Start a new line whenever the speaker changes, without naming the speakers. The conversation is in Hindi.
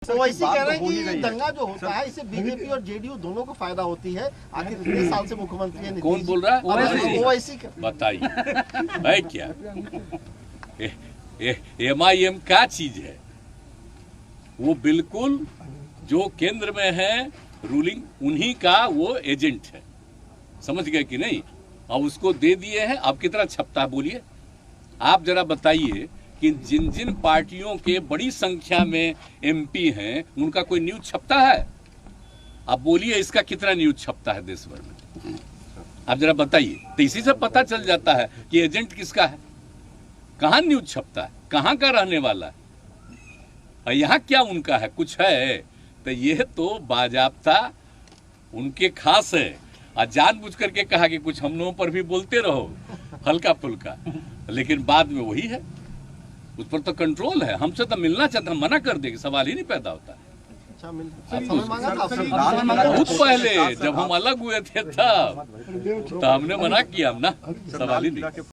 तो ऐसी कह रहे हैं कि ये दंगा जो होता है इससे बीजेपी और जेडीयू दोनों को फायदा होती है। आखिर इतने साल से मुख्यमंत्री है
कौन बोल रहा है?
ओवैसी
बताइए है क्या? MIM क्या चीज है? वो बिल्कुल जो केंद्र में है रूलिंग, उन्हीं का वो एजेंट है। समझ गए कि नहीं? अब उसको दे दिए हैं। अब कितना छपता है बोलिए? आप जरा बताइए कि जिन जिन पार्टियों के बड़ी संख्या में MP हैं उनका कोई न्यूज छपता है? आप बोलिए इसका कितना न्यूज छपता है देश भर में? आप जरा बताइए। तो इसी से पता चल जाता है कि एजेंट किसका है, कहाँ न्यूज छपता है, कहाँ का रहने वाला है, और यहाँ क्या उनका है, कुछ है। तो ये तो बाजाबता उनके खास है। और जानबूझ करके कहा कि कुछ हम लोगों पर भी बोलते रहो हल्का फुल्का, लेकिन बाद में वही है, उस पर तो कंट्रोल है। हमसे तो मिलना चाहता, मना कर देंगे, सवाल ही नहीं पैदा होता। बहुत पहले जब हम अलग हुए थे तब तो हमने मना किया, हम ना, सवाल ही नहीं।